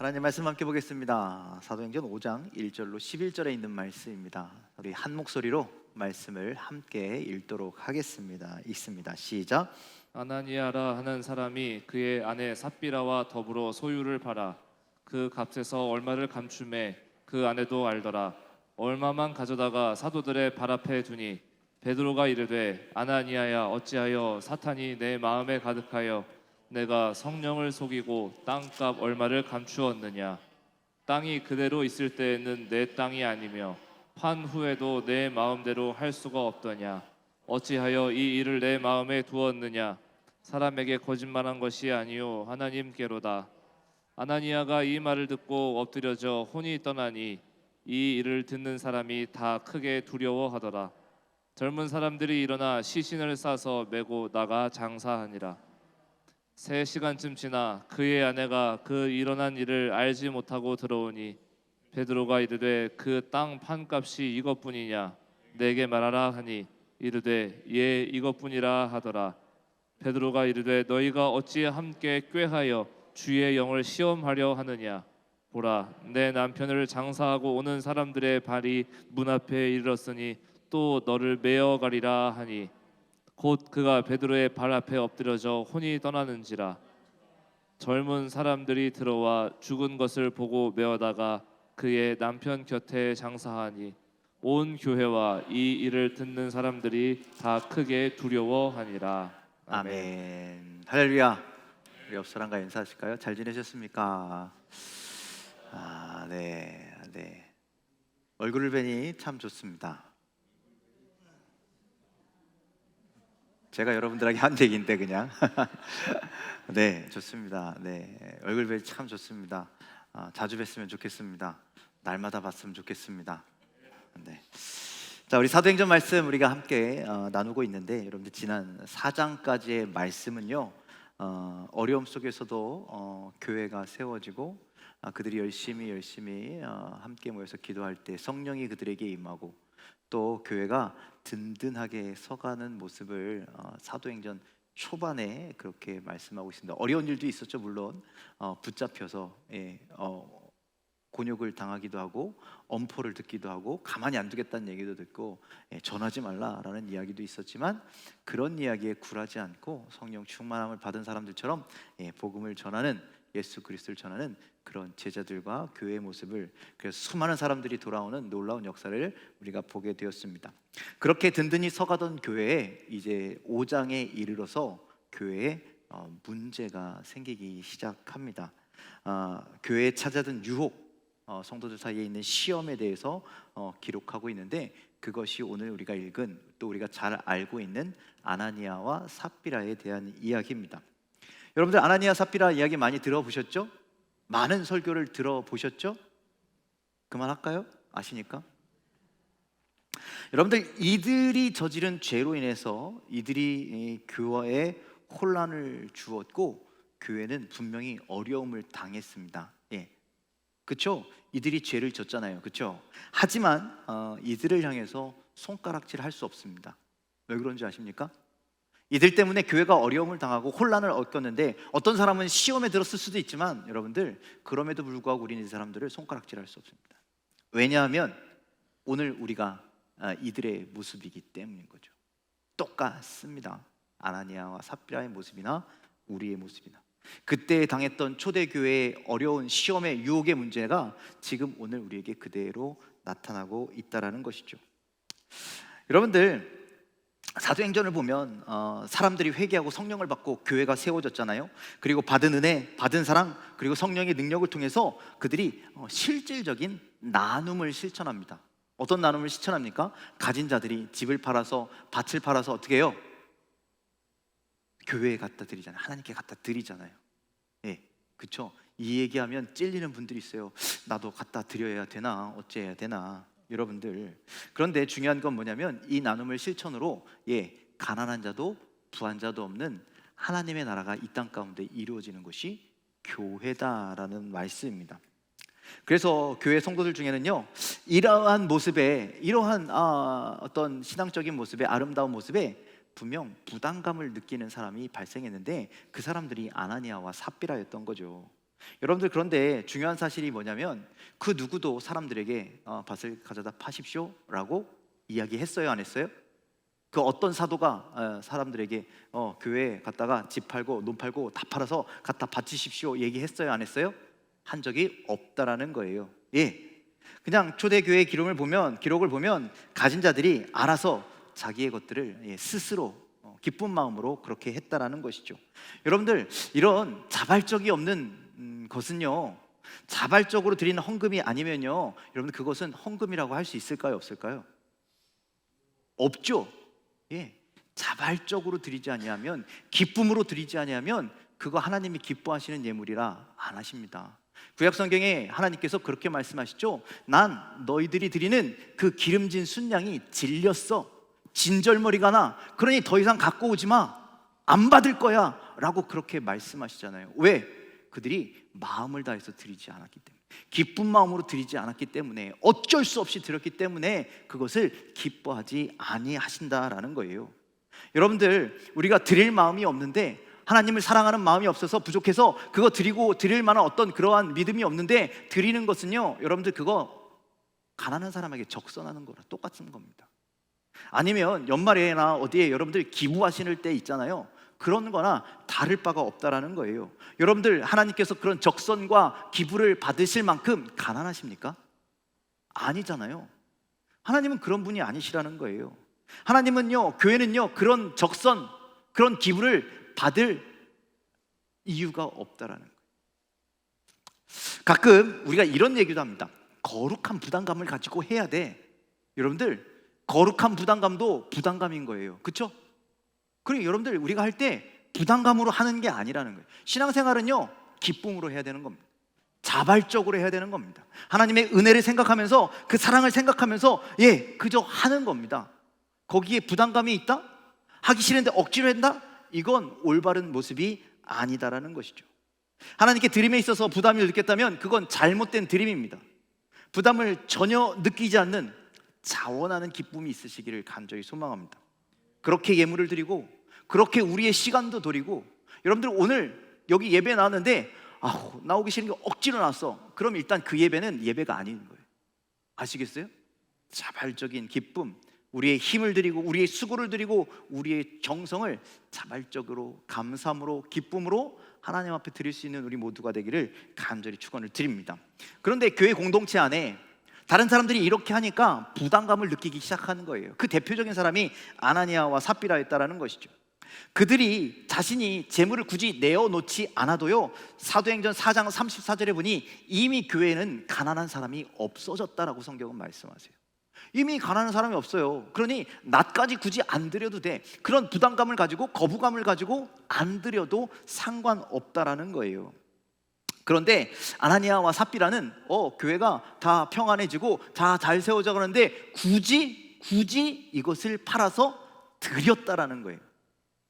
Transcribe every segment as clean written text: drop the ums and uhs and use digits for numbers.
하나님 말씀 함께 보겠습니다. 사도행전 5장 1절로 11절에 있는 말씀입니다. 우리 한 목소리로 말씀을 함께 읽도록 하겠습니다. 읽습니다. 시작. 아나니아라 하는 사람이 그의 아내 삽비라와 더불어 소유를 팔아 그 값에서 얼마를 감춤해 그 아내도 알더라. 얼마만 가져다가 사도들의 발 앞에 두니 베드로가 이르되 아나니아야 어찌하여 사탄이 내 마음에 가득하여 내가 성령을 속이고 땅값 얼마를 감추었느냐. 땅이 그대로 있을 때에는 내 땅이 아니며 판 후에도 내 마음대로 할 수가 없더냐. 어찌하여 이 일을 내 마음에 두었느냐. 사람에게 거짓말한 것이 아니요 하나님께로다. 아나니아가 이 말을 듣고 엎드려져 혼이 떠나니 이 일을 듣는 사람이 다 크게 두려워하더라. 젊은 사람들이 일어나 시신을 싸서 메고 나가 장사하니라. 3시간쯤 지나 그의 아내가 그 일어난 일을 알지 못하고 들어오니 베드로가 이르되 그 땅 판값이 이것뿐이냐 내게 말하라 하니 이르되 예 이것뿐이라 하더라. 베드로가 이르되 너희가 어찌 함께 꾀하여 주의 영을 시험하려 하느냐. 보라 내 남편을 장사하고 오는 사람들의 발이 문 앞에 이르렀으니 또 너를 메어 가리라 하니 곧 그가 베드로의 발 앞에 엎드려져 혼이 떠나는지라. 젊은 사람들이 들어와 죽은 것을 보고 메어다가 그의 남편 곁에 장사하니 온 교회와 이 일을 듣는 사람들이 다 크게 두려워하니라. 아멘. 아멘. 할렐루야. 우리 옆 사람과 인사하실까요? 잘 지내셨습니까? 네. 얼굴을 뵈니 참 좋습니다. 제가 여러분들에게 한 얘기인데 그냥 네, 좋습니다. 네, 얼굴 뵈니 참 좋습니다. 자주 뵀으면 좋겠습니다. 날마다 봤으면 좋겠습니다. 네. 자, 우리 사도행전 말씀 우리가 함께 나누고 있는데 여러분들 지난 4장까지의 말씀은요 어려움 속에서도 교회가 세워지고 그들이 열심히 함께 모여서 기도할 때 성령이 그들에게 임하고 또 교회가 든든하게 서가는 모습을 사도행전 초반에 그렇게 말씀하고 있습니다. 어려운 일도 있었죠. 물론 붙잡혀서 곤욕을 당하기도 하고 엄포를 듣기도 하고 가만히 안 두겠다는 얘기도 듣고 전하지 말라라는 이야기도 있었지만 그런 이야기에 굴하지 않고 성령 충만함을 받은 사람들처럼 복음을 전하는 예수 그리스도를 전하는 그런 제자들과 교회의 모습을 그래서 수많은 사람들이 돌아오는 놀라운 역사를 우리가 보게 되었습니다. 그렇게 든든히 서가던 교회에 이제 5장에 이르러서 교회에 문제가 생기기 시작합니다. 교회에 찾아든 유혹, 성도들 사이에 있는 시험에 대해서 기록하고 있는데 그것이 오늘 우리가 읽은 또 우리가 잘 알고 있는 아나니아와 삽비라에 대한 이야기입니다. 여러분들 아나니아 삽비라 이야기 많이 들어보셨죠? 많은 설교를 들어보셨죠? 그만할까요? 아시니까? 여러분들 이들이 저지른 죄로 인해서 이들이 교회에 혼란을 주었고 교회는 분명히 어려움을 당했습니다. 그렇죠? 이들이 죄를 졌잖아요. 그렇죠? 하지만 이들을 향해서 손가락질 할 수 없습니다. 왜 그런지 아십니까? 이들 때문에 교회가 어려움을 당하고 혼란을 겪었는데 어떤 사람은 시험에 들었을 수도 있지만 여러분들 그럼에도 불구하고 우리는 이 사람들을 손가락질할 수 없습니다. 왜냐하면 오늘 우리가 이들의 모습이기 때문인 거죠. 똑같습니다. 아나니아와 삽비라의 모습이나 우리의 모습이나 그때 당했던 초대교회의 어려운 시험의 유혹의 문제가 지금 오늘 우리에게 그대로 나타나고 있다는 것이죠. 여러분들 사도행전을 보면 사람들이 회개하고 성령을 받고 교회가 세워졌잖아요. 그리고 받은 은혜, 받은 사랑, 그리고 성령의 능력을 통해서 그들이 실질적인 나눔을 실천합니다. 어떤 나눔을 실천합니까? 가진 자들이 집을 팔아서 밭을 팔아서 어떻게 해요? 교회에 갖다 드리잖아요. 하나님께 갖다 드리잖아요. 그렇죠? 이 얘기하면 찔리는 분들이 있어요. 나도 갖다 드려야 되나? 어째야 되나? 여러분들 그런데 중요한 건 뭐냐면 이 나눔을 실천으로 가난한 자도 부한 자도 없는 하나님의 나라가 이 땅 가운데 이루어지는 것이 교회다라는 말씀입니다. 그래서 교회 성도들 중에는요 이러한 모습에 이러한 어떤 신앙적인 모습에 아름다운 모습에 분명 부담감을 느끼는 사람이 발생했는데 그 사람들이 아나니아와 삽비라였던 거죠. 여러분들, 그런데 중요한 사실이 뭐냐면 그 누구도 사람들에게 밭을 가져다 파십시오라고 이야기했어요, 안 했어요? 그 어떤 사도가 사람들에게 교회에 갔다가 집 팔고 논 팔고 다 팔아서 갖다 바치십시오 얘기했어요, 안 했어요? 한 적이 없다라는 거예요. 예, 그냥 초대교회 기록을 보면 가진 자들이 알아서 자기의 것들을 스스로 기쁜 마음으로 그렇게 했다라는 것이죠. 여러분들, 이런 자발적이 없는 것은요, 자발적으로 드리는 헌금이 아니면요, 여러분들 그것은 헌금이라고 할 수 있을까요, 없을까요? 없죠. 예, 자발적으로 드리지 아니하면, 기쁨으로 드리지 아니하면 그거 하나님이 기뻐하시는 예물이라 안 하십니다. 구약 성경에 하나님께서 그렇게 말씀하시죠. 난 너희들이 드리는 그 기름진 순양이 질렸어, 진절머리가 나, 그러니 더 이상 갖고 오지 마, 안 받을 거야 라고 그렇게 말씀하시잖아요. 왜? 그들이 마음을 다해서 드리지 않았기 때문에, 기쁜 마음으로 드리지 않았기 때문에, 어쩔 수 없이 드렸기 때문에 그것을 기뻐하지 아니하신다라는 거예요. 여러분들, 우리가 드릴 마음이 없는데, 하나님을 사랑하는 마음이 없어서 부족해서 그거 드릴 만한 어떤 그러한 믿음이 없는데 드리는 것은요, 여러분들 그거 가난한 사람에게 적선하는 거랑 똑같은 겁니다. 아니면 연말에나 어디에 여러분들 기부하시는 때 있잖아요, 그런 거나 다를 바가 없다라는 거예요. 여러분들, 하나님께서 그런 적선과 기부를 받으실 만큼 가난하십니까? 아니잖아요. 하나님은 그런 분이 아니시라는 거예요. 하나님은요, 교회는요, 그런 적선, 그런 기부를 받을 이유가 없다라는 거예요. 가끔 우리가 이런 얘기도 합니다. 거룩한 부담감을 가지고 해야 돼. 여러분들, 거룩한 부담감도 부담감인 거예요. 그렇죠? 그리고 여러분들, 우리가 할 때 부담감으로 하는 게 아니라는 거예요. 신앙생활은요, 기쁨으로 해야 되는 겁니다. 자발적으로 해야 되는 겁니다. 하나님의 은혜를 생각하면서, 그 사랑을 생각하면서 그저 하는 겁니다. 거기에 부담감이 있다? 하기 싫은데 억지로 한다? 이건 올바른 모습이 아니다라는 것이죠. 하나님께 드림에 있어서 부담을 느꼈다면 그건 잘못된 드림입니다. 부담을 전혀 느끼지 않는 자원하는 기쁨이 있으시기를 간절히 소망합니다. 그렇게 예물을 드리고, 그렇게 우리의 시간도 드리고, 여러분들 오늘 여기 예배 나왔는데 나오기 싫은 게 억지로 나왔어, 그럼 일단 그 예배는 예배가 아닌 거예요. 아시겠어요? 자발적인 기쁨, 우리의 힘을 드리고, 우리의 수고를 드리고, 우리의 정성을 자발적으로 감사함으로, 기쁨으로 하나님 앞에 드릴 수 있는 우리 모두가 되기를 간절히 축원을 드립니다. 그런데 교회 공동체 안에 다른 사람들이 이렇게 하니까 부담감을 느끼기 시작하는 거예요. 그 대표적인 사람이 아나니아와 삽비라였다라는 것이죠. 그들이 자신이 재물을 굳이 내어놓지 않아도요, 사도행전 4장 34절에 보니 이미 교회에는 가난한 사람이 없어졌다라고 성경은 말씀하세요. 이미 가난한 사람이 없어요. 그러니 낮까지 굳이 안 드려도 돼. 그런 부담감을 가지고, 거부감을 가지고 안 드려도 상관없다라는 거예요. 그런데 아나니아와 삽비라는 교회가 다 평안해지고 다 잘 세워져 가는데 굳이 이것을 팔아서 드렸다라는 거예요.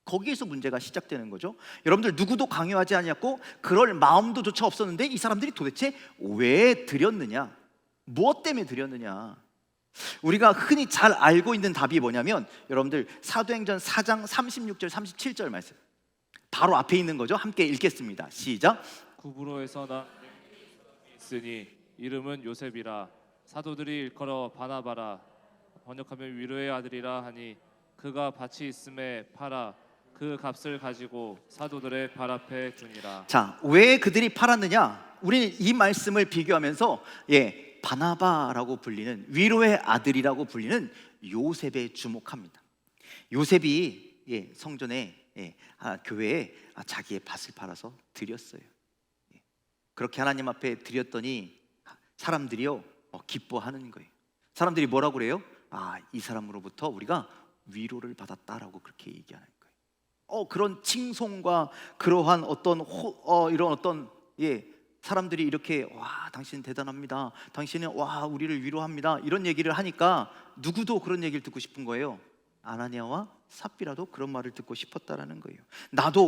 거기에서 문제가 시작되는 거죠. 여러분들, 누구도 강요하지 않았고 그럴 마음도 조차 없었는데 이 사람들이 도대체 왜 드렸느냐, 무엇 때문에 드렸느냐. 우리가 흔히 잘 알고 있는 답이 뭐냐면, 여러분들 사도행전 4장 36절 37절 말씀, 바로 앞에 있는 거죠. 함께 읽겠습니다. 시작. 구브로에서 난 있으니 이름은 요셉이라, 사도들이 일컬어 바나바라, 번역하면 위로의 아들이라 하니, 그가 밭이 있음에 팔아 그 값을 가지고 사도들의 발 앞에 주니라. 자, 왜 그들이 팔았느냐? 우리는 이 말씀을 비교하면서 바나바라고 불리는, 위로의 아들이라고 불리는 요셉에 주목합니다. 요셉이 성전에, 교회에 자기의 밭을 팔아서 드렸어요. 그렇게 하나님 앞에 드렸더니 사람들이요, 기뻐하는 거예요. 사람들이 뭐라고 그래요? 이 사람으로부터 우리가 위로를 받았다라고 그렇게 얘기하는 거예요. 그런 칭송과 그러한 어떤 이런 어떤 사람들이 이렇게 당신 대단합니다, 당신은 우리를 위로합니다, 이런 얘기를 하니까 누구도 그런 얘기를 듣고 싶은 거예요. 아나니아와 삽비라도 그런 말을 듣고 싶었다라는 거예요.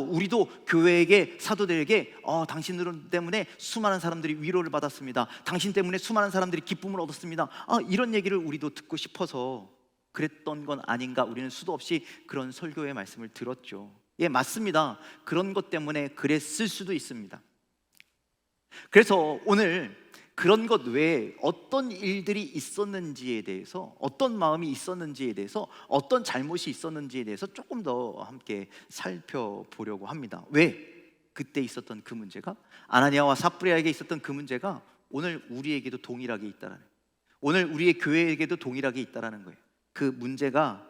우리도 교회에게, 사도들에게 당신 때문에 수많은 사람들이 위로를 받았습니다, 당신 때문에 수많은 사람들이 기쁨을 얻었습니다, 이런 얘기를 우리도 듣고 싶어서 그랬던 건 아닌가. 우리는 수도 없이 그런 설교의 말씀을 들었죠. 맞습니다. 그런 것 때문에 그랬을 수도 있습니다. 그래서 오늘 그런 것 외에 어떤 일들이 있었는지에 대해서, 어떤 마음이 있었는지에 대해서, 어떤 잘못이 있었는지에 대해서 조금 더 함께 살펴보려고 합니다. 왜? 그때 있었던 그 문제가, 아나니아와 삽브리아에게 있었던 그 문제가 오늘 우리에게도 동일하게 있다라는, 오늘 우리의 교회에게도 동일하게 있다라는 거예요. 그 문제가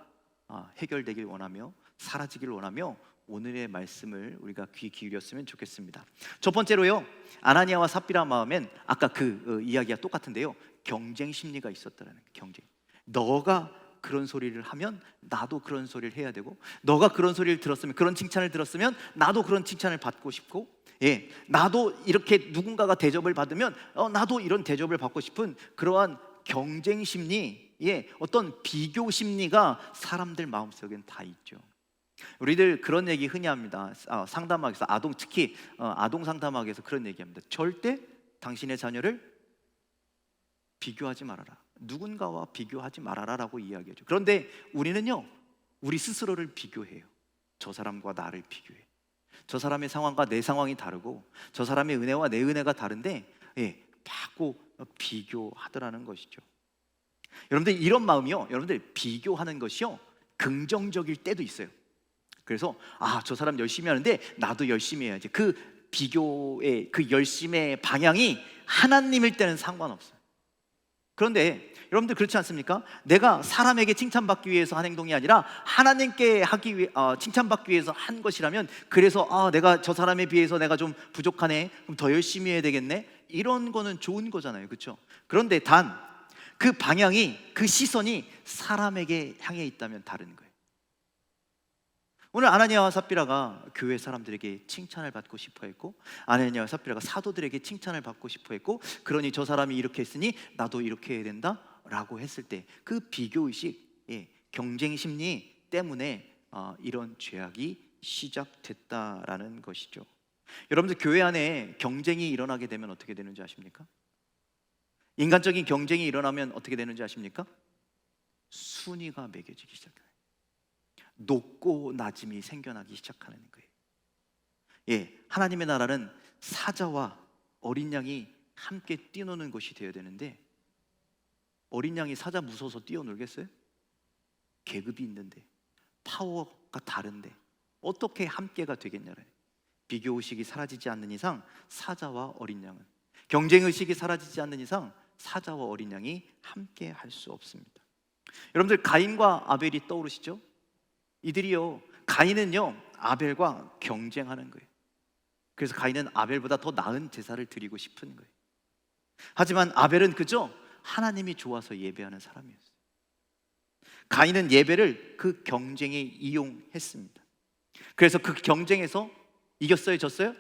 해결되길 원하며 사라지길 원하며 오늘의 말씀을 우리가 귀 기울였으면 좋겠습니다. 첫 번째로요, 아나니아와 삽비라 마음엔 아까 그 이야기가 똑같은데요, 경쟁 심리가 있었다라는 거예요. 경쟁. 너가 그런 소리를 하면 나도 그런 소리를 해야 되고, 너가 그런 소리를 들었으면, 그런 칭찬을 들었으면 나도 그런 칭찬을 받고 싶고, 나도 이렇게 누군가가 대접을 받으면 나도 이런 대접을 받고 싶은 그러한 경쟁 심리, 어떤 비교 심리가 사람들 마음속엔 다 있죠. 우리들 그런 얘기 흔히 합니다. 상담학에서 특히 아동 상담학에서 그런 얘기합니다. 절대 당신의 자녀를 비교하지 말아라, 누군가와 비교하지 말아라라고 이야기하죠. 그런데 우리는요, 우리 스스로를 비교해요. 저 사람과 나를 비교해. 저 사람의 상황과 내 상황이 다르고, 저 사람의 은혜와 내 은혜가 다른데 자꾸 비교하더라는 것이죠. 여러분들 이런 마음이요, 여러분들 비교하는 것이요 긍정적일 때도 있어요. 그래서 저 사람 열심히 하는데 나도 열심히 해야지. 그 비교의 그 열심의 방향이 하나님일 때는 상관없어요. 그런데 여러분들 그렇지 않습니까? 내가 사람에게 칭찬받기 위해서 한 행동이 아니라 하나님께 칭찬받기 위해서 한 것이라면, 그래서 내가 저 사람에 비해서 내가 좀 부족하네, 그럼 더 열심히 해야 되겠네, 이런 거는 좋은 거잖아요, 그렇죠? 그런데 단 그 방향이, 그 시선이 사람에게 향해 있다면 다른 거예요. 오늘 아나니아와 삽비라가 교회 사람들에게 칭찬을 받고 싶어 했고, 아나니아와 삽비라가 사도들에게 칭찬을 받고 싶어 했고, 그러니 저 사람이 이렇게 했으니 나도 이렇게 해야 된다 라고 했을 때 그 비교의식, 경쟁 심리 때문에 이런 죄악이 시작됐다라는 것이죠. 여러분들 교회 안에 경쟁이 일어나게 되면 어떻게 되는지 아십니까? 인간적인 경쟁이 일어나면 어떻게 되는지 아십니까? 순위가 매겨지기 시작해요. 높고 낮음이 생겨나기 시작하는 거예요. 하나님의 나라는 사자와 어린 양이 함께 뛰노는 것이 되어야 되는데, 어린 양이 사자 무서워서 뛰어놀겠어요? 계급이 있는데, 파워가 다른데 어떻게 함께가 되겠냐는, 비교의식이 사라지지 않는 이상 사자와 어린 양은, 경쟁의식이 사라지지 않는 이상 사자와 어린 양이 함께 할 수 없습니다. 여러분들 가인과 아벨이 떠오르시죠? 이들이요, 가인은요 아벨과 경쟁하는 거예요. 그래서 가인은 아벨보다 더 나은 제사를 드리고 싶은 거예요. 하지만 아벨은 그저 하나님이 좋아서 예배하는 사람이었어요. 가인은 예배를 그 경쟁에 이용했습니다. 그래서 그 경쟁에서 이겼어요, 졌어요?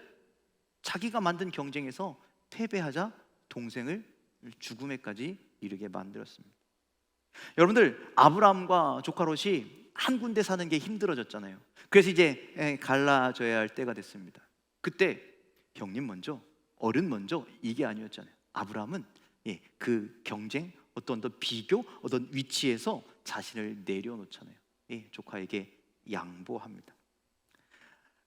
자기가 만든 경쟁에서 패배하자 동생을 죽음에까지 이르게 만들었습니다. 여러분들, 아브라함과 조카 롯이 한 군데 사는 게 힘들어졌잖아요. 그래서 이제 갈라져야 할 때가 됐습니다. 그때 형님 먼저, 어른 먼저, 이게 아니었잖아요. 아브라함은 그 경쟁, 어떤 비교, 어떤 위치에서 자신을 내려놓잖아요. 조카에게 양보합니다.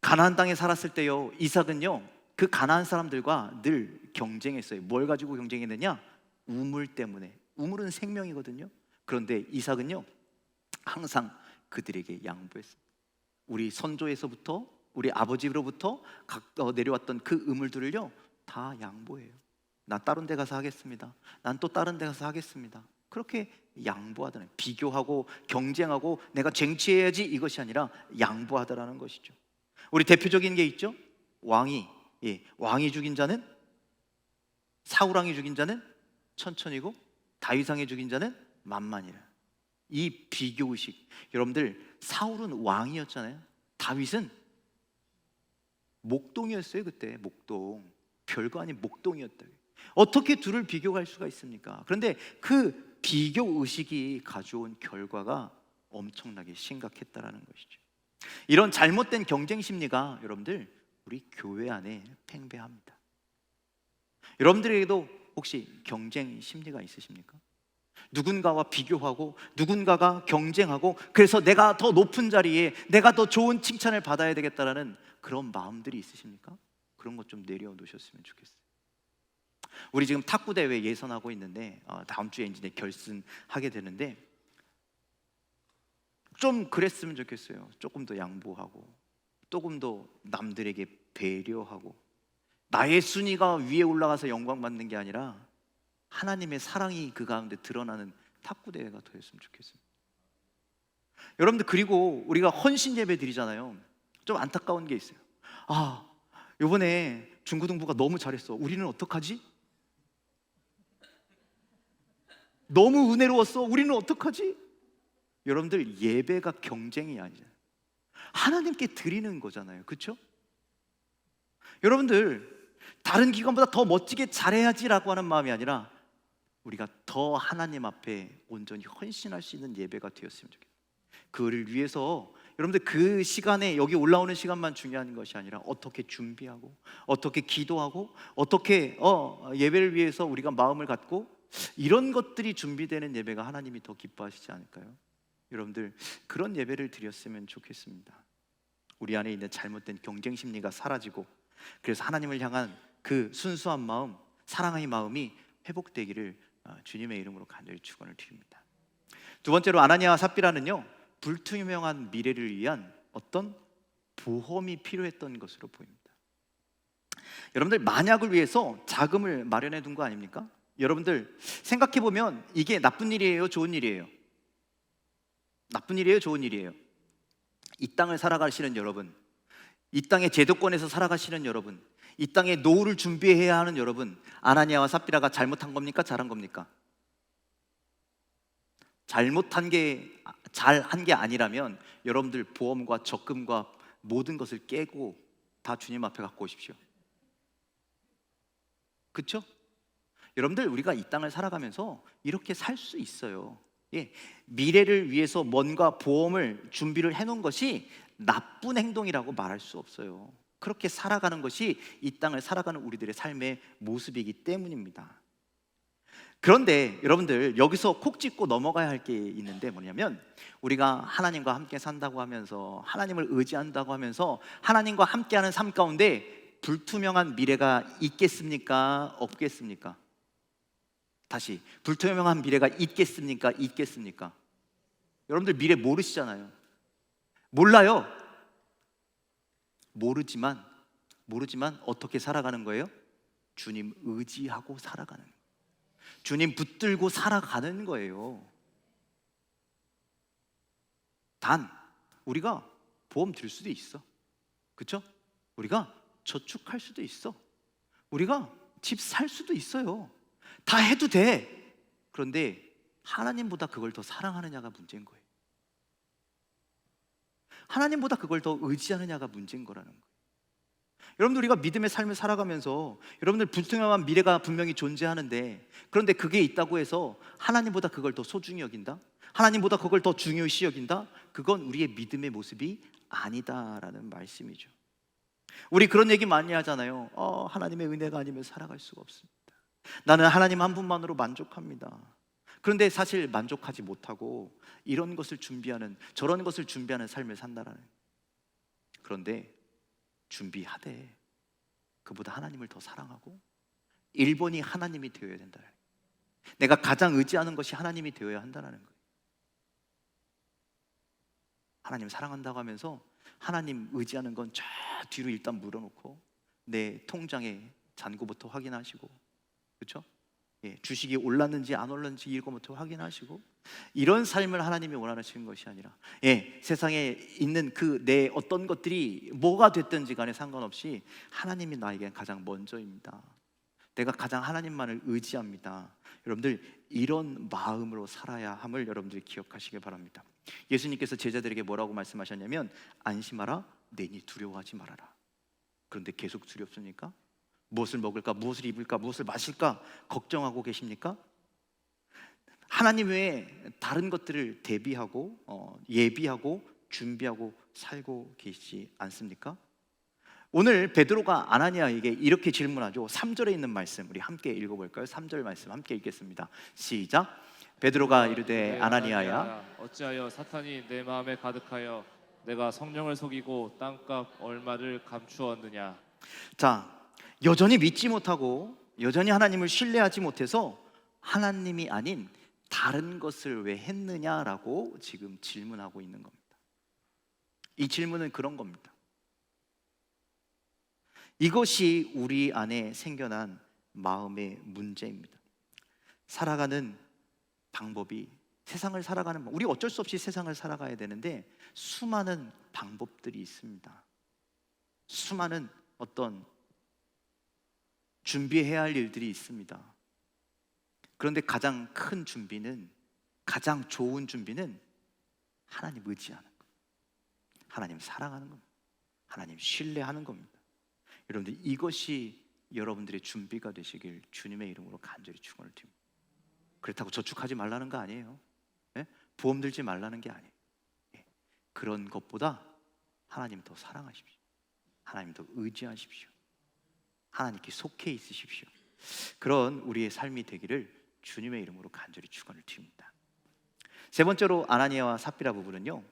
가나안 땅에 살았을 때요, 이삭은요 그 가나안 사람들과 늘 경쟁했어요. 뭘 가지고 경쟁했느냐? 우물 때문에. 우물은 생명이거든요. 그런데 이삭은요 항상 그들에게 양보했어요. 우리 선조에서부터, 우리 아버지로부터 내려왔던 그 우물들을요 다 양보해요. 나 다른 데 가서 하겠습니다. 난 또 다른 데 가서 하겠습니다. 그렇게 양보하더라는, 비교하고 경쟁하고 내가 쟁취해야지 이것이 아니라 양보하더라는 것이죠. 우리 대표적인 게 있죠. 왕이 죽인 자는, 사울왕이 죽인 자는 천천히고 다윗왕이 죽인 자는 만만이라. 이 비교의식, 여러분들 사울은 왕이었잖아요. 다윗은 목동이었어요. 그때 목동, 별거 아닌 목동이었다. 어떻게 둘을 비교할 수가 있습니까? 그런데 그 비교의식이 가져온 결과가 엄청나게 심각했다라는 것이죠. 이런 잘못된 경쟁 심리가 여러분들 우리 교회 안에 팽배합니다. 여러분들에게도 혹시 경쟁 심리가 있으십니까? 누군가와 비교하고 누군가가 경쟁하고, 그래서 내가 더 높은 자리에, 내가 더 좋은 칭찬을 받아야 되겠다라는 그런 마음들이 있으십니까? 그런 것 좀 내려놓으셨으면 좋겠어요. 우리 지금 탁구 대회 예선하고 있는데 다음 주에 이제 결승하게 되는데 좀 그랬으면 좋겠어요. 조금 더 양보하고 조금 더 남들에게 배려하고 나의 순위가 위에 올라가서 영광 받는 게 아니라 하나님의 사랑이 그 가운데 드러나는 탁구 대회가 되었으면 좋겠습니다. 여러분들, 그리고 우리가 헌신 예배 드리잖아요. 좀 안타까운 게 있어요. 이번에 중고등부가 너무 잘했어. 우리는 어떡하지? 너무 은혜로웠어. 우리는 어떡하지? 여러분들, 예배가 경쟁이 아니잖아요. 하나님께 드리는 거잖아요. 그렇죠? 여러분들, 다른 기관보다 더 멋지게 잘해야지라고 하는 마음이 아니라 우리가 더 하나님 앞에 온전히 헌신할 수 있는 예배가 되었으면 좋겠어요. 그를 위해서 여러분들 그 시간에 여기 올라오는 시간만 중요한 것이 아니라 어떻게 준비하고 어떻게 기도하고 어떻게 예배를 위해서 우리가 마음을 갖고 이런 것들이 준비되는 예배가 하나님이 더 기뻐하시지 않을까요? 여러분들, 그런 예배를 드렸으면 좋겠습니다. 우리 안에 있는 잘못된 경쟁 심리가 사라지고 그래서 하나님을 향한 그 순수한 마음, 사랑의 마음이 회복되기를 주님의 이름으로 간절히 축원을 드립니다. 두 번째로 아나니아와 삽비라는요, 불투명한 미래를 위한 어떤 보험이 필요했던 것으로 보입니다. 여러분들, 만약을 위해서 자금을 마련해 둔 거 아닙니까? 여러분들 생각해 보면 이게 나쁜 일이에요, 좋은 일이에요? 나쁜 일이에요, 좋은 일이에요? 이 땅을 살아가시는 여러분, 이 땅의 제도권에서 살아가시는 여러분, 이 땅에 노후를 준비해야 하는 여러분, 아나니아와 삽비라가 잘못한 겁니까? 잘한 겁니까? 잘한 게 아니라면 여러분들 보험과 적금과 모든 것을 깨고 다 주님 앞에 갖고 오십시오. 그렇죠? 여러분들, 우리가 이 땅을 살아가면서 이렇게 살 수 있어요. 미래를 위해서 뭔가 보험을 준비를 해놓은 것이 나쁜 행동이라고 말할 수 없어요. 그렇게 살아가는 것이 이 땅을 살아가는 우리들의 삶의 모습이기 때문입니다. 그런데 여러분들, 여기서 콕 짚고 넘어가야 할 게 있는데 뭐냐면, 우리가 하나님과 함께 산다고 하면서 하나님을 의지한다고 하면서 하나님과 함께하는 삶 가운데 불투명한 미래가 있겠습니까? 없겠습니까? 다시, 불투명한 미래가 있겠습니까? 있겠습니까? 여러분들 미래 모르시잖아요. 몰라요. 모르지만 어떻게 살아가는 거예요? 주님 의지하고 살아가는 거예요. 주님 붙들고 살아가는 거예요. 단, 우리가 보험 들 수도 있어. 그렇죠? 우리가 저축할 수도 있어. 우리가 집 살 수도 있어요. 다 해도 돼. 그런데 하나님보다 그걸 더 사랑하느냐가 문제인 거예요. 하나님보다 그걸 더 의지하느냐가 문제인 거라는 거예요. 여러분들, 우리가 믿음의 삶을 살아가면서 여러분들 불투명한 미래가 분명히 존재하는데, 그런데 그게 있다고 해서 하나님보다 그걸 더 소중히 여긴다? 하나님보다 그걸 더 중요시 여긴다? 그건 우리의 믿음의 모습이 아니다라는 말씀이죠. 우리 그런 얘기 많이 하잖아요. 하나님의 은혜가 아니면 살아갈 수가 없습니다. 나는 하나님 한 분만으로 만족합니다. 그런데 사실 만족하지 못하고 이런 것을 준비하는, 저런 것을 준비하는 삶을 산다라는. 그런데 준비하되 그보다 하나님을 더 사랑하고 1번이 하나님이 되어야 된다. 내가 가장 의지하는 것이 하나님이 되어야 한다는 거예요. 하나님 사랑한다고 하면서 하나님 의지하는 건 저 뒤로 일단 물어놓고 내 통장의 잔고부터 확인하시고, 그렇죠? 주식이 올랐는지 안 올랐는지 이거부터 확인하시고, 이런 삶을 하나님이 원하시는 것이 아니라 세상에 있는 그 내 어떤 것들이 뭐가 됐든지 간에 상관없이 하나님이 나에게 가장 먼저입니다. 내가 가장 하나님만을 의지합니다. 여러분들, 이런 마음으로 살아야 함을 여러분들이 기억하시길 바랍니다. 예수님께서 제자들에게 뭐라고 말씀하셨냐면, 안심하라, 내니 두려워하지 말아라. 그런데 계속 두렵습니까? 무엇을 먹을까, 무엇을 입을까, 무엇을 마실까 걱정하고 계십니까? 하나님 외에 다른 것들을 대비하고 예비하고 준비하고 살고 계시지 않습니까? 오늘 베드로가 아나니아에게 이렇게 질문하죠. 3절에 있는 말씀 우리 함께 읽어볼까요? 3절 말씀 함께 읽겠습니다. 시작. 베드로가 이르되 아나니아야, 어찌하여 사탄이 내 마음에 가득하여 내가 성령을 속이고 땅값 얼마를 감추었느냐. 자, 여전히 믿지 못하고 여전히 하나님을 신뢰하지 못해서 하나님이 아닌 다른 것을 왜 했느냐라고 지금 질문하고 있는 겁니다. 이 질문은 그런 겁니다. 이것이 우리 안에 생겨난 마음의 문제입니다. 살아가는 방법이, 세상을 살아가는 방법, 우리 어쩔 수 없이 세상을 살아가야 되는데 수많은 방법들이 있습니다. 수많은 어떤 준비해야 할 일들이 있습니다. 그런데 가장 큰 준비는, 가장 좋은 준비는 하나님 의지하는 것, 하나님 사랑하는 겁니다. 하나님 신뢰하는 겁니다. 여러분들, 이것이 여러분들의 준비가 되시길 주님의 이름으로 간절히 축원을 드립니다. 그렇다고 저축하지 말라는 거 아니에요. 예? 보험 들지 말라는 게 아니에요. 예. 그런 것보다 하나님 더 사랑하십시오. 하나님 더 의지하십시오. 하나님께 속해 있으십시오. 그런 우리의 삶이 되기를 주님의 이름으로 간절히 축원을 드립니다. 세 번째로 아나니아와 삽비라 부부는요,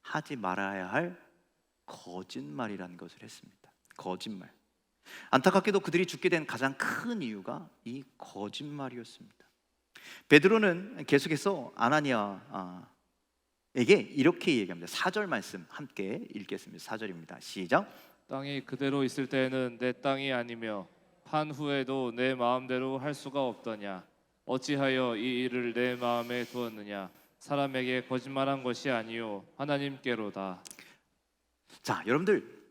하지 말아야 할 거짓말이라는 것을 했습니다. 거짓말. 안타깝게도 그들이 죽게 된 가장 큰 이유가 이 거짓말이었습니다. 베드로는 계속해서 아나니아에게 이렇게 얘기합니다. 4절 말씀 함께 읽겠습니다. 4절입니다. 시작. 땅이 그대로 있을 때에는 내 땅이 아니며 판 후에도 내 마음대로 할 수가 없더냐. 어찌하여 이 일을 내 마음에 두었느냐. 사람에게 거짓말한 것이 아니요 하나님께로다. 자, 여러분들,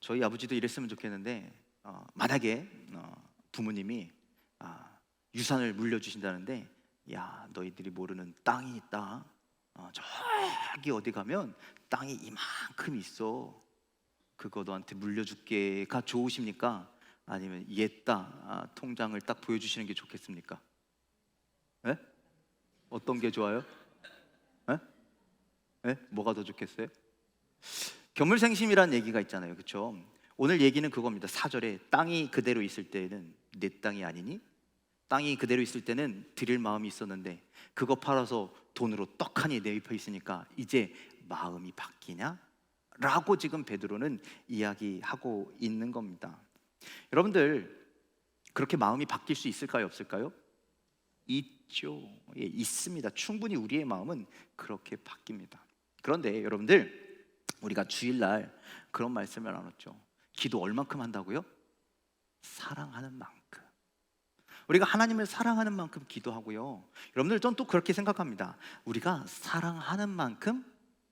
저희 아버지도 이랬으면 좋겠는데, 만약에 부모님이 유산을 물려주신다는데, 야, 너희들이 모르는 땅이 있다. 저기 어디 가면 땅이 이만큼 있어. 그거 너한테 물려줄게가 좋으십니까? 아니면 옛 땅 통장을 딱 보여주시는 게 좋겠습니까? 예? 어떤 게 좋아요? 예? 예? 뭐가 더 좋겠어요? 견물생심이라는 얘기가 있잖아요, 그렇죠? 오늘 얘기는 그겁니다. 4절에 땅이 그대로 있을 때에는 내 땅이 아니니, 땅이 그대로 있을 때는 드릴 마음이 있었는데 그거 팔아서 돈으로 떡하니 내 입에 있으니까 이제 마음이 바뀌냐? 라고 지금 베드로는 이야기하고 있는 겁니다. 여러분들, 그렇게 마음이 바뀔 수 있을까요, 없을까요? 있죠. 예, 있습니다. 충분히 우리의 마음은 그렇게 바뀝니다. 그런데 여러분들, 우리가 주일날 그런 말씀을 나눴죠. 기도 얼만큼 한다고요? 사랑하는 만큼. 우리가 하나님을 사랑하는 만큼 기도하고요. 여러분들, 전 또 그렇게 생각합니다. 우리가 사랑하는 만큼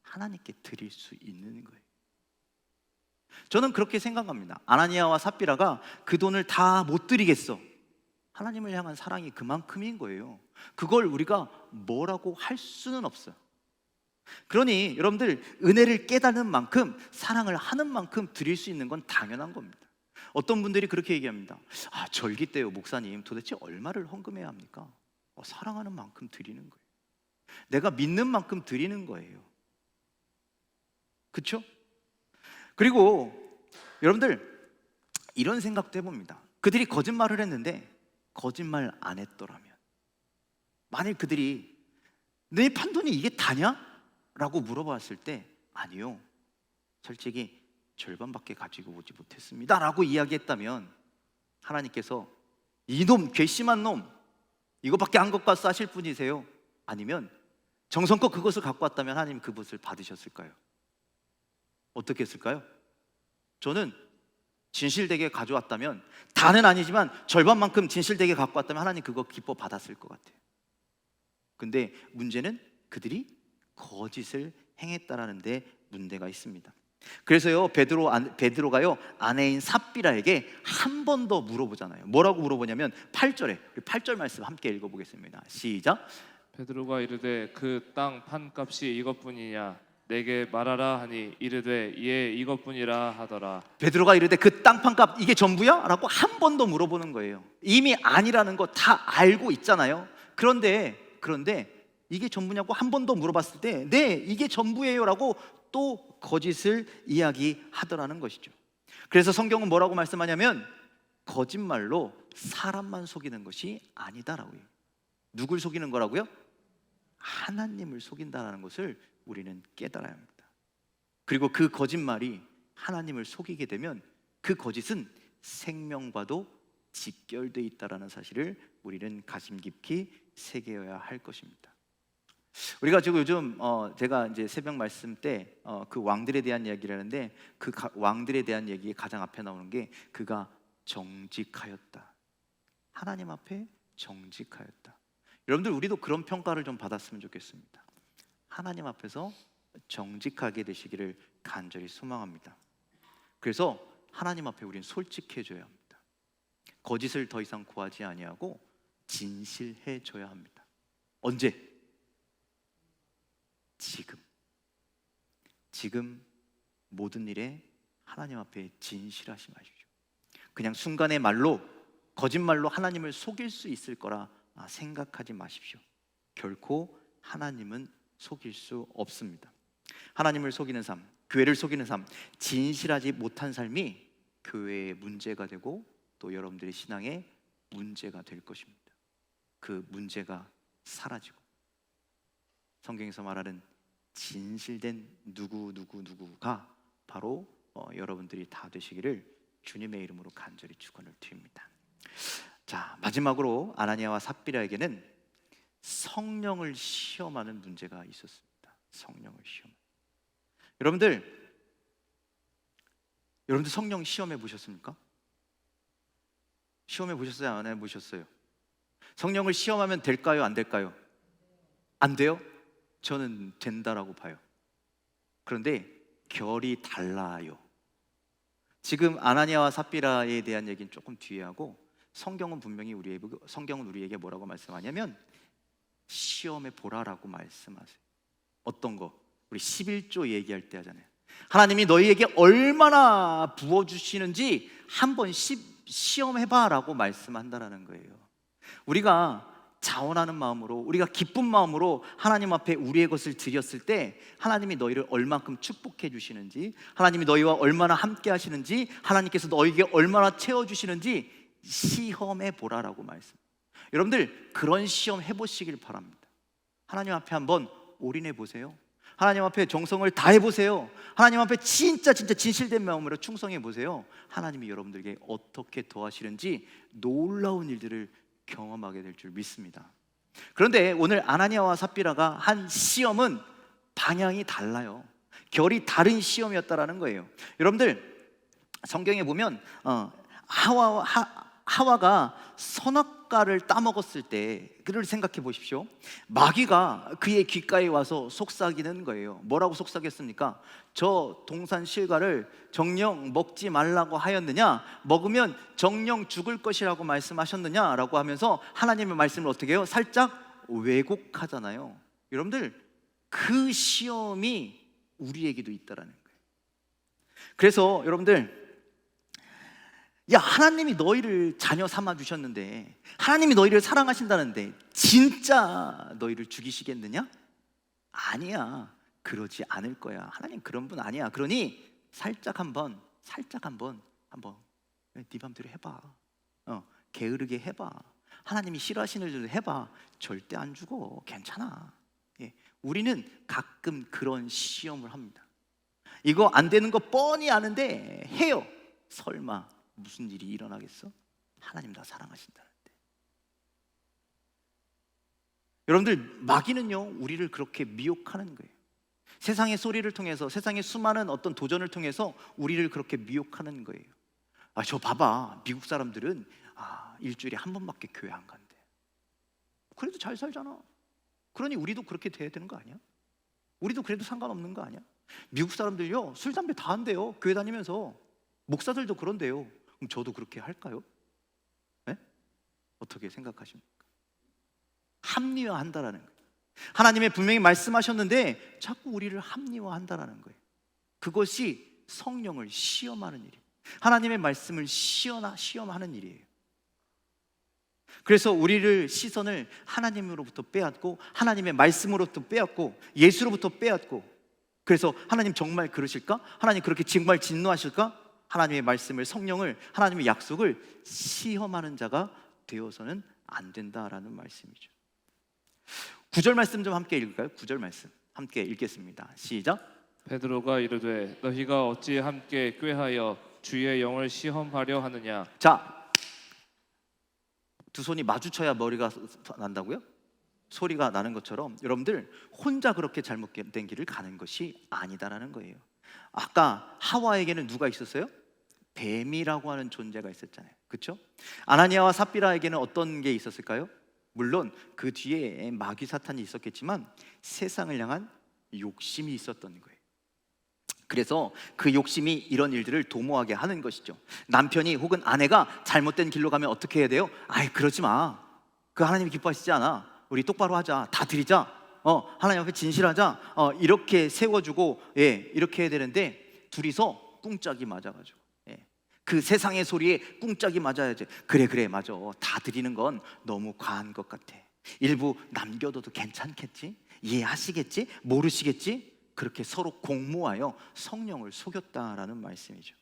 하나님께 드릴 수 있는 거예요. 저는 그렇게 생각합니다. 아나니아와 삽비라가 그 돈을 다 못 드리겠어. 하나님을 향한 사랑이 그만큼인 거예요. 그걸 우리가 뭐라고 할 수는 없어요. 그러니 여러분들, 은혜를 깨닫는 만큼, 사랑을 하는 만큼 드릴 수 있는 건 당연한 겁니다. 어떤 분들이 그렇게 얘기합니다. 절기 때요, 목사님, 도대체 얼마를 헌금해야 합니까? 사랑하는 만큼 드리는 거예요. 내가 믿는 만큼 드리는 거예요. 그렇죠? 그리고 여러분들, 이런 생각도 해봅니다. 그들이 거짓말을 했는데 거짓말 안 했더라면, 만일 그들이 내 판돈이 이게 다냐? 라고 물어봤을 때, 아니요, 솔직히 절반밖에 가지고 오지 못했습니다 라고 이야기했다면, 하나님께서 이놈, 괘씸한 놈, 이거밖에 안 갖고 와서 하실 분이세요? 아니면 정성껏 그것을 갖고 왔다면 하나님 그것을 받으셨을까요? 어떻게 했을까요? 저는 진실되게 가져왔다면, 다는 아니지만 절반만큼 진실되게 갖고 왔다면 하나님 그거 기뻐 받았을 것 같아요. 근데 문제는 그들이 거짓을 행했다라는 데 문제가 있습니다. 그래서요, 베드로가요, 아내인 삽비라에게 한 번 더 물어보잖아요. 뭐라고 물어보냐면 8절에, 우리 8절 말씀 함께 읽어보겠습니다. 시작. 베드로가 이르되 그 땅 판값이 이것뿐이냐. 내게 말하라 하니 이르되 예 이것뿐이라 하더라. 베드로가 이르되 그 땅 판값 이게 전부야? 라고 한 번 더 물어보는 거예요. 이미 아니라는 거 다 알고 있잖아요. 그런데 이게 전부냐고 한 번 더 물어봤을 때, 네, 이게 전부예요 라고 또 거짓을 이야기하더라는 것이죠. 그래서 성경은 뭐라고 말씀하냐면, 거짓말로 사람만 속이는 것이 아니다라고요. 누굴 속이는 거라고요? 하나님을 속인다라는 것을 우리는 깨달아야 합니다. 그리고 그 거짓말이 하나님을 속이게 되면 그 거짓은 생명과도 직결돼 있다라는 사실을 우리는 가슴 깊이 새겨야 할 것입니다. 우리가 지금 요즘 제가 이제 새벽 말씀 때 그 왕들에 대한 이야기를 하는데 그 왕들에 대한 얘기에 가장 앞에 나오는 게 그가 정직하였다. 하나님 앞에 정직하였다. 여러분들 우리도 그런 평가를 좀 받았으면 좋겠습니다. 하나님 앞에서 정직하게 되시기를 간절히 소망합니다. 그래서 하나님 앞에 우리는 솔직해져야 합니다. 거짓을 더 이상 구하지 아니하고 진실해져야 합니다. 언제? 지금 모든 일에 하나님 앞에 진실하시 마십시오. 그냥 순간의 말로 거짓말로 하나님을 속일 수 있을 거라 생각하지 마십시오. 결코 하나님은 속일 수 없습니다. 하나님을 속이는 삶, 교회를 속이는 삶, 진실하지 못한 삶이 교회의 문제가 되고 또 여러분들의 신앙의 문제가 될 것입니다. 그 문제가 사라지고 성경에서 말하는 진실된 누구가 바로 여러분들이 다 되시기를 주님의 이름으로 간절히 축원을 드립니다. 자, 마지막으로 아나니아와 삽비라에게는 성령을 시험하는 문제가 있었습니다. 성령을 시험. 여러분들 성령 시험해 보셨습니까? 시험해 보셨어요? 안 해보셨어요? 성령을 시험하면 될까요? 안 될까요? 안 돼요? 저는 된다라고 봐요. 그런데 결이 달라요. 지금 아나니아와 삽비라에 대한 얘기는 조금 뒤에 하고 성경은 분명히 우리에게 뭐라고 말씀하냐면 시험해 보라라고 말씀하세요. 어떤 거? 우리 11조 얘기할 때 하잖아요. 하나님이 너희에게 얼마나 부어주시는지 한번 시험해봐라고 말씀한다라는 거예요. 우리가 자원하는 마음으로, 우리가 기쁜 마음으로 하나님 앞에 우리의 것을 드렸을 때 하나님이 너희를 얼만큼 축복해 주시는지, 하나님이 너희와 얼마나 함께 하시는지, 하나님께서 너희에게 얼마나 채워주시는지 시험해 보라라고 말씀. 여러분들 그런 시험 해보시길 바랍니다. 하나님 앞에 한번 올인해 보세요. 하나님 앞에 정성을 다해 보세요. 하나님 앞에 진짜 진실된 마음으로 충성해 보세요. 하나님이 여러분들에게 어떻게 도와주시는지 놀라운 일들을 경험하게 될 줄 믿습니다. 그런데 오늘 아나니아와 삽비라가 한 시험은 방향이 달라요. 결이 다른 시험이었다라는 거예요. 여러분들 성경에 보면 하와가 선악과를 따먹었을 때 그를 생각해 보십시오. 마귀가 그의 귓가에 와서 속삭이는 거예요. 뭐라고 속삭였습니까? 저 동산 실과를 정녕 먹지 말라고 하였느냐? 먹으면 정녕 죽을 것이라고 말씀하셨느냐? 라고 하면서 하나님의 말씀을 어떻게 해요? 살짝 왜곡하잖아요. 여러분들 그 시험이 우리에게도 있다라는 거예요. 그래서 여러분들 하나님이 너희를 자녀 삼아 주셨는데, 하나님이 너희를 사랑하신다는데 진짜 너희를 죽이시겠느냐? 아니야. 그러지 않을 거야. 하나님 그런 분 아니야. 그러니 살짝 한번 네 맘대로 해봐. 게으르게 해봐. 하나님이 싫어하시는 일을 해봐. 절대 안 죽어. 괜찮아. 우리는 가끔 그런 시험을 합니다. 이거 안 되는 거 뻔히 아는데 해요. 설마 무슨 일이 일어나겠어? 하나님 다 사랑하신다는데. 여러분들 마귀는요 우리를 그렇게 미혹하는 거예요. 세상의 소리를 통해서, 세상의 수많은 어떤 도전을 통해서 우리를 그렇게 미혹하는 거예요. 저 봐봐, 미국 사람들은 일주일에 한 번밖에 교회 안 간대. 그래도 잘 살잖아. 그러니 우리도 그렇게 돼야 되는 거 아니야? 우리도 그래도 상관없는 거 아니야? 미국 사람들요 술, 담배 다 한대요. 교회 다니면서. 목사들도 그런데요. 그럼 저도 그렇게 할까요? 네? 어떻게 생각하십니까? 합리화한다라는 거예요. 하나님의 분명히 말씀하셨는데 자꾸 우리를 합리화한다라는 거예요. 그것이 성령을 시험하는 일이에요. 하나님의 말씀을 시험하는 일이에요. 그래서 우리를 시선을 하나님으로부터 빼앗고, 하나님의 말씀으로부터 빼앗고, 예수로부터 빼앗고, 그래서 하나님 정말 그러실까? 하나님 그렇게 정말 진노하실까? 하나님의 말씀을, 성령을, 하나님의 약속을 시험하는 자가 되어서는 안 된다라는 말씀이죠. 9절 말씀 좀 함께 읽을까요? 9절 말씀 함께 읽겠습니다. 시작. 베드로가 이르되 너희가 어찌 함께 꾀하여 주의 영을 시험하려 하느냐? 자, 두 손이 마주쳐야 머리가 난다고요? 소리가 나는 것처럼 여러분들 혼자 그렇게 잘못된 길을 가는 것이 아니다라는 거예요. 아까 하와에게는 누가 있었어요? 뱀이라고 하는 존재가 있었잖아요. 그렇죠? 아나니아와 삽비라에게는 어떤 게 있었을까요? 물론 그 뒤에 마귀 사탄이 있었겠지만 세상을 향한 욕심이 있었던 거예요. 그래서 그 욕심이 이런 일들을 도모하게 하는 것이죠. 남편이 혹은 아내가 잘못된 길로 가면 어떻게 해야 돼요? 아이, 그러지 마. 그 하나님이 기뻐하시지 않아. 우리 똑바로 하자. 다 드리자. 하나님 앞에 진실하자. 이렇게 세워주고, 이렇게 해야 되는데 둘이서 꿍짝이 맞아가지고, 그 세상의 소리에 꿍짝이 맞아야지. 그래 맞아. 다 드리는 건 너무 과한 것 같아. 일부 남겨둬도 괜찮겠지? 이해하시겠지? 모르시겠지? 그렇게 서로 공모하여 성령을 속였다라는 말씀이죠.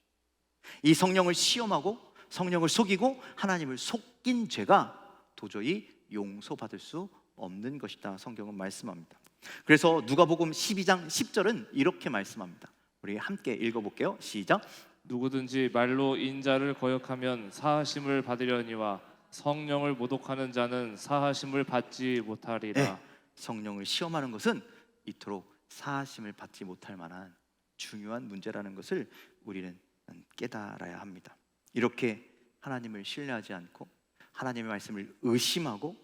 이 성령을 시험하고 성령을 속이고 하나님을 속인 죄가 도저히 용서받을 수 없는 것이다, 성경은 말씀합니다. 그래서 누가복음 12장 10절은 이렇게 말씀합니다. 우리 함께 읽어볼게요. 시작. 누구든지 말로 인자를 거역하면 사하심을 받으려니와 성령을 모독하는 자는 사하심을 받지 못하리라. 성령을 시험하는 것은 이토록 사하심을 받지 못할 만한 중요한 문제라는 것을 우리는 깨달아야 합니다. 이렇게 하나님을 신뢰하지 않고 하나님의 말씀을 의심하고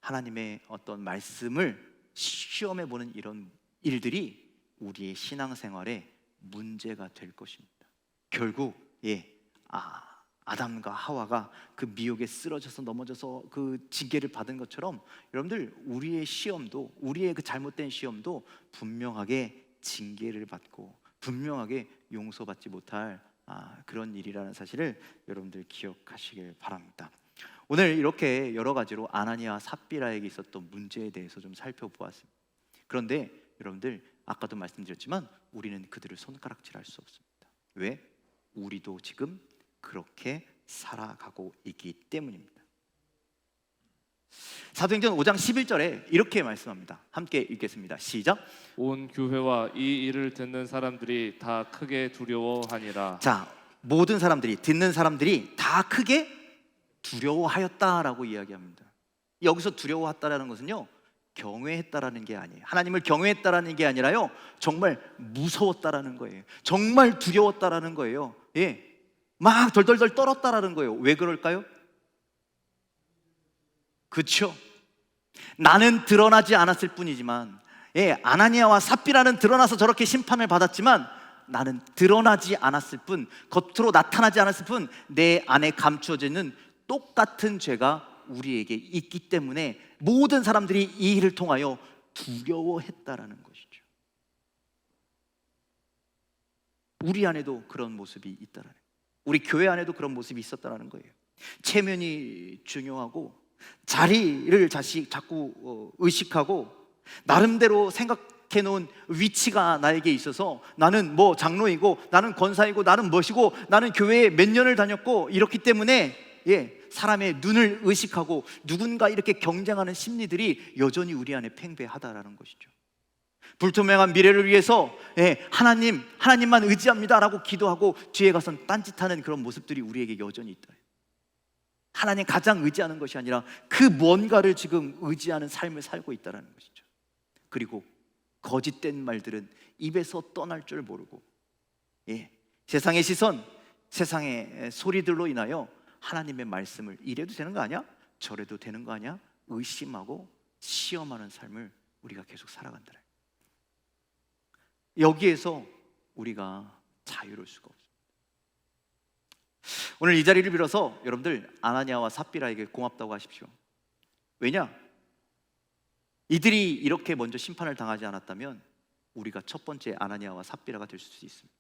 하나님의 어떤 말씀을 시험해 보는 이런 일들이 우리의 신앙생활에 문제가 될 것입니다. 결국 아담과 하와가 그 미혹에 쓰러져서 넘어져서 그 징계를 받은 것처럼 여러분들 우리의 시험도, 우리의 그 잘못된 시험도 분명하게 징계를 받고 분명하게 용서받지 못할 그런 일이라는 사실을 여러분들 기억하시길 바랍니다. 오늘 이렇게 여러 가지로 아나니아와 삽비라에게 있었던 문제에 대해서 좀 살펴보았습니다. 그런데 여러분들 아까도 말씀드렸지만 우리는 그들을 손가락질할 수 없습니다. 왜? 우리도 지금 그렇게 살아가고 있기 때문입니다. 사도행전 5장 11절에 이렇게 말씀합니다. 함께 읽겠습니다. 시작. 온 교회와 이 일을 듣는 사람들이 다 크게 두려워하니라. 자, 모든 사람들이, 듣는 사람들이 다 크게 두려워하였다라고 이야기합니다. 여기서 두려워했다라는 것은요, 경외했다라는 게 아니에요. 하나님을 경외했다라는 게 아니라요, 정말 무서웠다라는 거예요. 정말 두려웠다라는 거예요. 막 덜덜덜 떨었다라는 거예요. 왜 그럴까요? 그렇죠. 나는 드러나지 않았을 뿐이지만, 아나니아와 삽비라는 드러나서 저렇게 심판을 받았지만 나는 드러나지 않았을 뿐, 겉으로 나타나지 않았을 뿐, 내 안에 감추어져 있는 똑같은 죄가 우리에게 있기 때문에 모든 사람들이 이 일을 통하여 두려워했다라는 것이죠. 우리 안에도 그런 모습이 있다라는 거예요. 우리 교회 안에도 그런 모습이 있었다라는 거예요. 체면이 중요하고 자리를 자꾸 의식하고 나름대로 생각해 놓은 위치가 나에게 있어서 나는 뭐 장로이고 나는 권사이고 나는 멋이고 나는 교회에 몇 년을 다녔고 이렇기 때문에 사람의 눈을 의식하고 누군가 이렇게 경쟁하는 심리들이 여전히 우리 안에 팽배하다라는 것이죠. 불투명한 미래를 위해서 하나님만 의지합니다라고 기도하고 뒤에 가선 딴짓하는 그런 모습들이 우리에게 여전히 있다. 하나님 가장 의지하는 것이 아니라 그 뭔가를 지금 의지하는 삶을 살고 있다는 것이죠. 그리고 거짓된 말들은 입에서 떠날 줄 모르고 세상의 시선, 세상의 소리들로 인하여 하나님의 말씀을 이래도 되는 거 아니야? 저래도 되는 거 아니야? 의심하고 시험하는 삶을 우리가 계속 살아간다. 여기에서 우리가 자유로울 수가 없습니다. 오늘 이 자리를 빌어서 여러분들 아나니아와 삽비라에게 고맙다고 하십시오. 왜냐? 이들이 이렇게 먼저 심판을 당하지 않았다면 우리가 첫 번째 아나니아와 삽비라가 될 수 있습니다.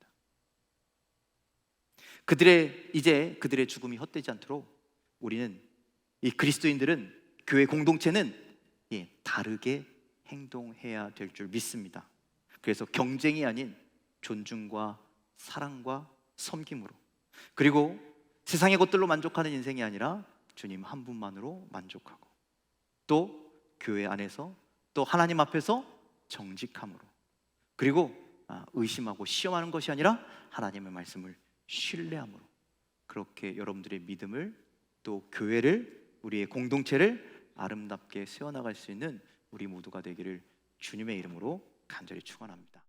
그들의 죽음이 헛되지 않도록 우리는, 이 그리스도인들은, 교회 공동체는 다르게 행동해야 될 줄 믿습니다. 그래서 경쟁이 아닌 존중과 사랑과 섬김으로, 그리고 세상의 것들로 만족하는 인생이 아니라 주님 한 분만으로 만족하고, 또 교회 안에서, 또 하나님 앞에서 정직함으로, 그리고 의심하고 시험하는 것이 아니라 하나님의 말씀을 신뢰함으로, 그렇게 여러분들의 믿음을, 또 교회를 우리의 공동체를 아름답게 세워나갈 수 있는 우리 모두가 되기를 주님의 이름으로 간절히 축원합니다.